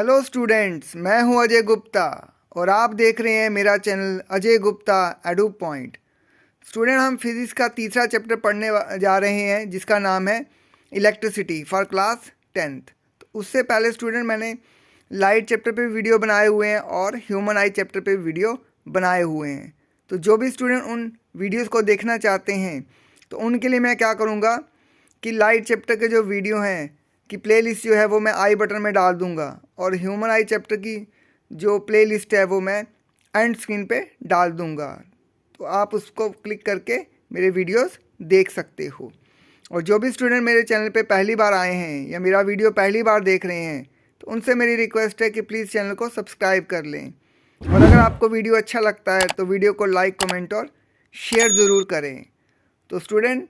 Hello students, मैं हूं अजय गुप्ता और आप देख रहे हैं मेरा channel Ajay Gupta edu point. Student, हम फिजिक्स का तीसरा चैप्टर पढ़ने जा रहे हैं जिसका नाम है इलेक्ट्रिसिटी फॉर क्लास 10th। तो उससे पहले स्टूडेंट मैंने लाइट चैप्टर पे वीडियो बनाए हुए हैं और ह्यूमन आई चैप्टर पे वीडियो बनाए हुए हैं। तो जो भी स्टूडेंट उन वीडियोज़ को देखना चाहते हैं तो उनके लिए मैं क्या करूँगा कि लाइट चैप्टर के जो वीडियो हैं कि प्लेलिस्ट जो है वो मैं आई बटन में डाल दूंगा और ह्यूमन आई चैप्टर की जो प्लेलिस्ट है वो मैं एंड स्क्रीन पे डाल दूंगा। तो आप उसको क्लिक करके मेरे वीडियोस देख सकते हो। और जो भी स्टूडेंट मेरे चैनल पे पहली बार आए हैं या मेरा वीडियो पहली बार देख रहे हैं तो उनसे मेरी रिक्वेस्ट है कि प्लीज़ चैनल को सब्सक्राइब कर लें। और अगर आपको वीडियो अच्छा लगता है तो वीडियो को लाइक, कमेंट और शेयर ज़रूर करें। तो स्टूडेंट,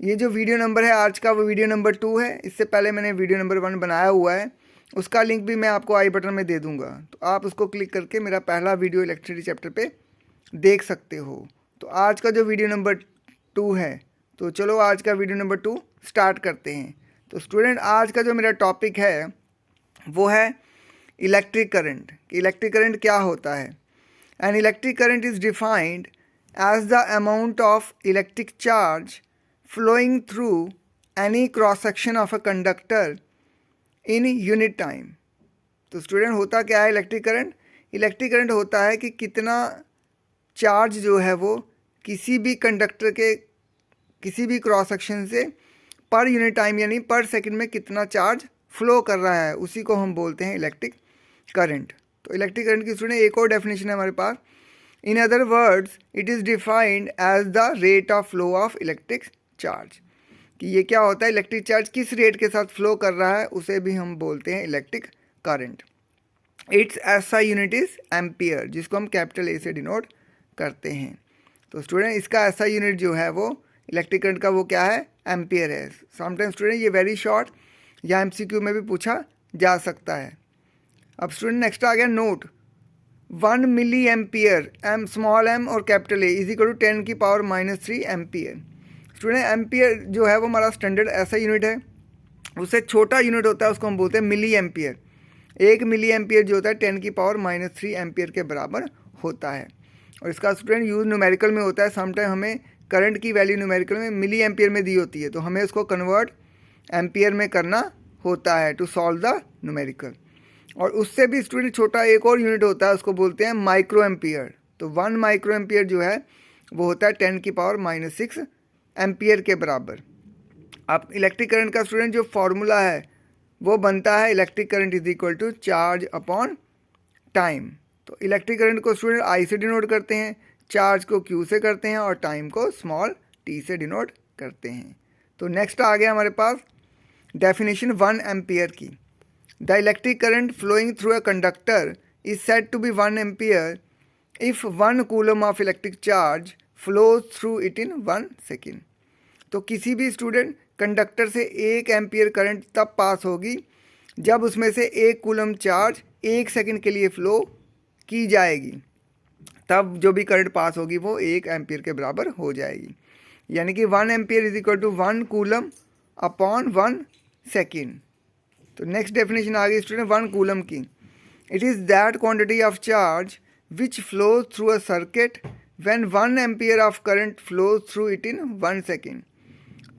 ये जो वीडियो नंबर है आज का वो वीडियो नंबर 2 है। इससे पहले मैंने वीडियो नंबर 1 बनाया हुआ है, उसका लिंक भी मैं आपको आई बटन में दे दूंगा। तो आप उसको क्लिक करके मेरा पहला वीडियो इलेक्ट्रिसिटी चैप्टर पे देख सकते हो। तो आज का जो वीडियो नंबर 2 है, तो चलो आज का वीडियो नंबर 2 स्टार्ट करते हैं। तो स्टूडेंट, आज का जो मेरा टॉपिक है वो है इलेक्ट्रिक करंट। इलेक्ट्रिक करंट क्या होता है? An electric current is defined as the amount of electric charge flowing through any cross section of a conductor in unit time। तो स्टूडेंट, होता क्या है इलेक्ट्रिक करंट? इलेक्ट्रिक करंट होता है कि कितना चार्ज जो है वो किसी भी कंडक्टर के किसी भी क्रॉस सेक्शन से पर यूनिट टाइम यानी पर सेकंड में कितना चार्ज फ्लो कर रहा है, उसी को हम बोलते हैं इलेक्ट्रिक करंट। तो इलेक्ट्रिक करंट की स्टूडेंट एक और डेफिनेशन है हमारे पास। In other words, it is defined as the rate of flow of electric charge. कि ये क्या होता है, इलेक्ट्रिक चार्ज किस रेट के साथ फ्लो कर रहा है उसे भी हम बोलते हैं electric current. It's SI unit is ampere, जिसको हम कैपिटल ए से डिनोट करते हैं। तो स्टूडेंट, इसका एसआई यूनिट जो है वो इलेक्ट्रिक करंट का वो क्या है, एम्पियर है। समटाइम स्टूडेंट ये वेरी शॉर्ट या एमसीक्यू में भी पूछा जा सकता है। अब स्टूडेंट नेक्स्ट आ गया note 1 milli ampere, M small M और capital A is equal to 10⁻³ ampere. Student, ampere जो है वो हमारा स्टैंडर्ड ऐसा यूनिट है, उससे छोटा यूनिट होता है उसको हम बोलते हैं मिली एम्पियर। 1 मिली एम्पियर जो होता है 10⁻³ एम्पियर के बराबर होता है। और इसका स्टूडेंट यूज न्यूमेरिकल में होता है। समटाइम हमें करंट की वैल्यू न्यूमेरिकल में मिली एम्पियर में दी होती है, तो हमें उसको कन्वर्ट एम्पियर में करना होता है टू सॉल्व द न्यूमेरिकल। और उससे भी स्टूडेंट छोटा एक और यूनिट होता है, उसको बोलते हैं माइक्रो एम्पियर। तो 1 माइक्रो एम्पियर जो है वो होता है 10⁻⁻6 एम्पियर के बराबर। अब इलेक्ट्रिक करंट का स्टूडेंट जो फॉर्मूला है वो बनता है electric current is equal to charge upon time. तो इलेक्ट्रिक करंट को स्टूडेंट आई से डिनोट करते हैं, चार्ज को क्यू से करते हैं और टाइम को स्मॉल टी से डिनोट करते हैं। तो नेक्स्ट आ गया हमारे पास डेफिनेशन 1 एम्पियर की। The electric current flowing through a conductor is said to be 1 ampere if 1 coulomb of electric charge flows through it in 1 second. तो किसी भी स्टूडेंट कंडक्टर से 1 एम्पियर करंट तब पास होगी जब उसमें से 1 कूलम चार्ज 1 सेकेंड के लिए फ्लो की जाएगी, तब जो भी करंट पास होगी वो 1 एम्पियर के बराबर हो जाएगी। यानी कि 1 ampere is equal to 1 coulomb upon 1 second. तो नेक्स्ट डेफिनेशन आ गई स्टूडेंट 1 कूलम की। It is that quantity of charge which flows through a circuit when 1 ampere of current flows through it in 1 second.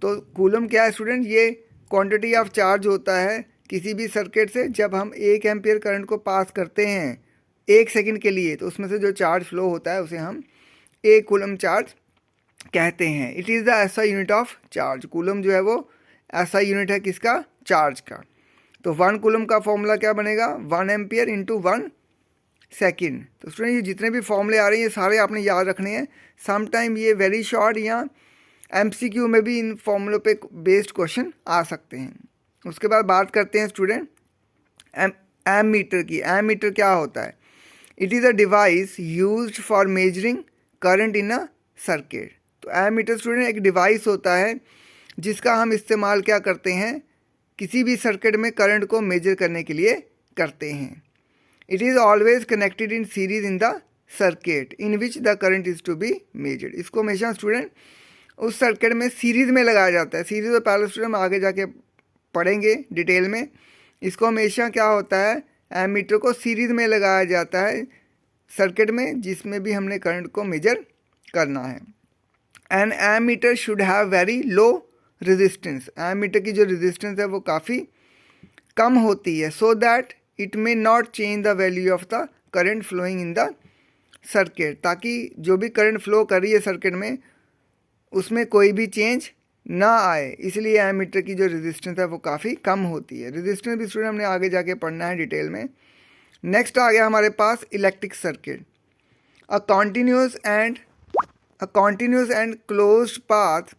तो coulomb क्या है student? ये quantity of charge होता है किसी भी सर्किट से जब हम 1 एम्पियर करंट को पास करते हैं 1 सेकेंड के लिए, तो उसमें से जो चार्ज फ्लो होता है उसे हम 1 कूलम चार्ज कहते हैं। It is the SI unit of charge. Coulomb जो है वो एसआई यूनिट है किसका? चार्ज का। तो 1 कूलम का फॉर्मूला क्या बनेगा? 1 एम्पियर इंटू 1 सेकेंड। तो स्टूडेंट, ये जितने भी फॉर्मूले आ रहे हैं ये सारे आपने याद रखने हैं। समटाइम ये वेरी शॉर्ट या एमसीक्यू में भी इन फॉर्मूलों पे बेस्ड क्वेश्चन आ सकते हैं। उसके बाद बात करते हैं स्टूडेंट एम मीटर की। एम मीटर क्या होता है? It is a device used for measuring current in a circuit. तो एम मीटर स्टूडेंट एक डिवाइस होता है जिसका हम इस्तेमाल क्या करते हैं, किसी भी सर्किट में करंट को मेजर करने के लिए करते हैं। It is always connected in series in the circuit in which the current is to be measured। इसको हमेशा स्टूडेंट उस सर्किट में सीरीज में लगाया जाता है। सीरीज और पैरेलल स्टूडेंट हम आगे जाके पढ़ेंगे डिटेल में। इसको हमेशा क्या होता है, एमीटर को सीरीज में लगाया जाता है सर्किट में, जिसमें भी हमने करंट को मेजर करना है। An ammeter should have very low resistance, ammeter की जो रेजिस्टेंस है वो काफ़ी कम होती है, so that it may not change the value of the current flowing in the circuit, ताकि जो भी करंट फ्लो कर रही है सर्किट में उसमें कोई भी चेंज ना आए, इसलिए एमीटर की जो रेजिस्टेंस है वो काफ़ी कम होती है। रेजिस्टेंस भी स्टूडेंट हमने आगे जाके पढ़ना है डिटेल में। नेक्स्ट आ गया हमारे पास electric circuit. A continuous and closed path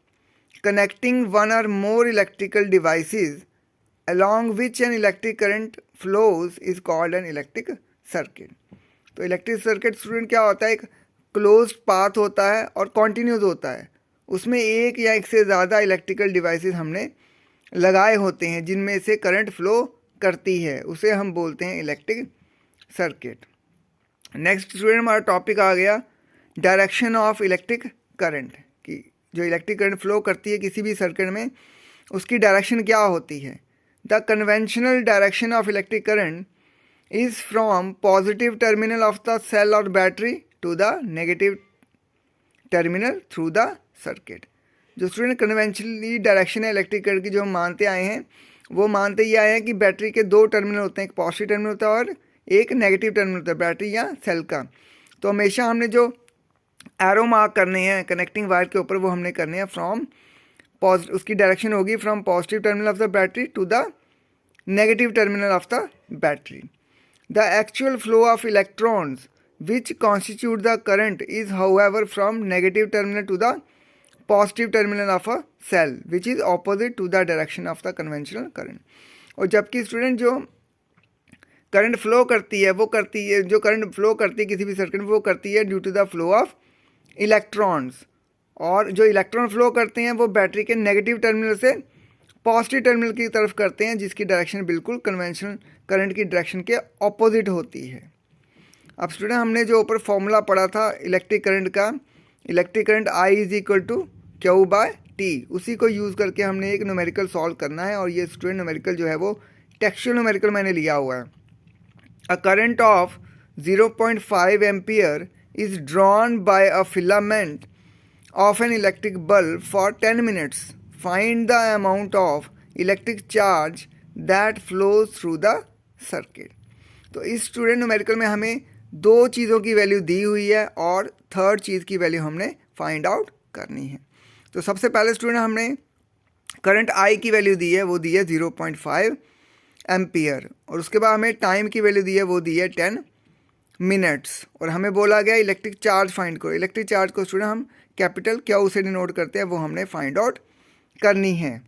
connecting one और more electrical devices along which an electric current flows is called an electric circuit। तो इलेक्ट्रिक सर्किट स्टूडेंट क्या होता है, एक क्लोज्ड पाथ होता है और कॉन्टिन्यूस होता है, उसमें एक या एक से ज़्यादा इलेक्ट्रिकल डिवाइसेस हमने लगाए होते हैं जिनमें से करंट फ्लो करती है, उसे हम बोलते हैं इलेक्ट्रिक सर्किट। नेक्स्ट स्टूडेंट हमारा टॉपिक आ गया डायरेक्शन ऑफ इलेक्ट्रिक करंट, कि जो इलेक्ट्रिक करंट फ्लो करती है किसी भी सर्किट में उसकी डायरेक्शन क्या होती है। The conventional direction of electric current is from positive terminal of the cell or battery to the negative terminal through the circuit। जो स्टूडेंट कन्वेंशनली डायरेक्शन है इलेक्ट्रिक करंट की जो हम मानते आए हैं वो मानते ये आए हैं कि बैटरी के दो टर्मिनल होते हैं, एक पॉजिटिव टर्मिनल होता है और एक नेगेटिव टर्मिनल होता है बैटरी या सेल का। तो हमेशा हमने जो एरो मार्क करने हैं कनेक्टिंग वायर के ऊपर वो हमने करने हैं फ्रॉम उसकी डायरेक्शन होगी from positive terminal of the battery to the negative terminal of the battery. The actual flow of electrons which constitute the current is however from negative terminal to the positive terminal of a cell which is opposite to the direction of the conventional current. और जबकि student जो current flow करती है वो करती है, जो current flow करती है किसी भी सर्किट में वो करती है due to the flow of electrons, और जो इलेक्ट्रॉन फ्लो करते हैं वो बैटरी के नेगेटिव टर्मिनल से पॉजिटिव टर्मिनल की तरफ करते हैं, जिसकी डायरेक्शन बिल्कुल कन्वेंशनल करंट की डायरेक्शन के ऑपोजिट होती है। अब स्टूडेंट हमने जो ऊपर फॉर्मूला पढ़ा था इलेक्ट्रिक करंट का, electric current I is equal to Q by T, उसी को यूज़ करके हमने एक न्यूमेरिकल सॉल्व करना है, और ये स्टूडेंट न्यूमेरिकल जो है वो टेक्सचुअल न्यूमेरिकल मैंने लिया हुआ है। A current of 0.5 ampere is drawn by a filament of an electric bulb for 10 minutes. Find the amount of electric charge that flows through the circuit। तो इस स्टूडेंट न्यूमेरिकल में हमें दो चीज़ों की वैल्यू दी हुई है और थर्ड चीज़ की वैल्यू हमने फाइंड आउट करनी है। तो सबसे पहले स्टूडेंट हमने करंट I की वैल्यू दी है, वो दी है 0.5 एम्पियर, और उसके बाद हमें टाइम की वैल्यू दी है, वो दी है 10 मिनट्स, और हमें बोला गया इलेक्ट्रिक चार्ज फाइंड करो। इलेक्ट्रिक चार्ज को स्टूडेंट हम कैपिटल क्यू से डिनोट करते हैं, वो हमने फाइंड आउट करनी है।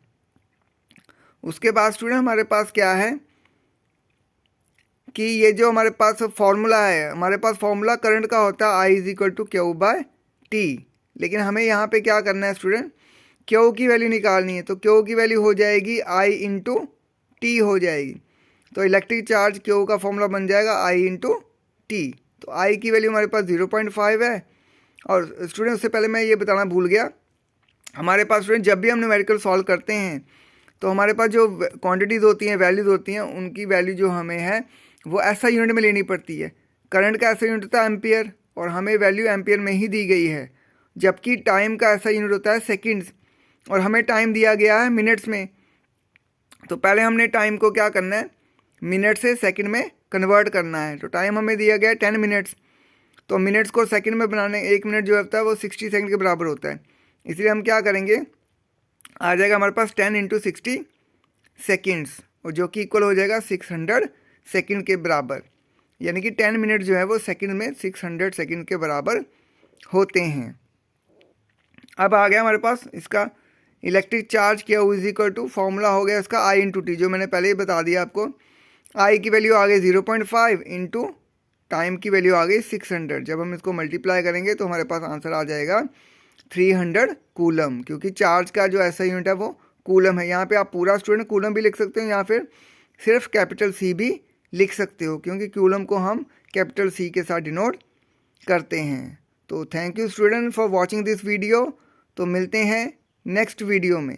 उसके बाद स्टूडेंट हमारे पास क्या है कि ये जो हमारे पास फॉर्मूला है, हमारे पास फॉर्मूला करंट का होता है I is equal to Q by T, लेकिन हमें यहाँ पे क्या करना है स्टूडेंट, क्यू की वैल्यू निकालनी है। तो क्यू की वैल्यू हो जाएगी I इंटू टी हो जाएगी, तो इलेक्ट्रिक चार्ज क्यू का फॉर्मूला बन जाएगा I इंटू टी। तो I की वैल्यू हमारे पास 0.5 है, और स्टूडेंट उससे पहले मैं ये बताना भूल गया, हमारे पास स्टूडेंट जब भी हम न्यूमेरिकल सॉल्व करते हैं तो हमारे पास जो क्वांटिटीज़ होती हैं, वैल्यूज़ होती हैं, उनकी वैल्यू जो हमें है वो ऐसा यूनिट में लेनी पड़ती है। करंट का ऐसा यूनिट होता है एम्पियर, और हमें वैल्यू एम्पियर में ही दी गई है, जबकि टाइम का ऐसा यूनिट होता है सेकेंड्स, और हमें टाइम दिया गया है मिनट्स में। तो पहले हमने टाइम को क्या करना है, मिनट से सेकेंड में कन्वर्ट करना है। तो टाइम हमें दिया गया है 10 मिनट्स, तो मिनट्स को सेकंड में बनाने, एक मिनट जो होता है वो 60 सेकंड के बराबर होता है, इसलिए हम क्या करेंगे, आ जाएगा हमारे पास 10 इंटू 60 सेकेंड्स, और जो कि इक्वल हो जाएगा 600 सेकंड के बराबर, यानी कि 10 मिनट जो है वो सेकंड में 600 सेकंड के बराबर होते हैं। अब आ गया हमारे पास इसका इलेक्ट्रिक चार्ज क्या इज इक्वल टू, फॉर्मूला हो गया इसका I इंटू टी, जो मैंने पहले ही बता दिया आपको। I की वैल्यू आ गई 0.5 इंटू टाइम की वैल्यू आ गई 600। जब हम इसको मल्टीप्लाई करेंगे तो हमारे पास आंसर आ जाएगा 300 कूलम, क्योंकि चार्ज का जो ऐसा यूनिट है वो कूलम है। यहाँ पे आप पूरा स्टूडेंट कूलम भी लिख सकते हो या फिर सिर्फ कैपिटल C भी लिख सकते हो, क्योंकि कूलम को हम कैपिटल C के साथ डिनोट करते हैं। तो thank you student for watching this video. तो मिलते हैं नेक्स्ट वीडियो में।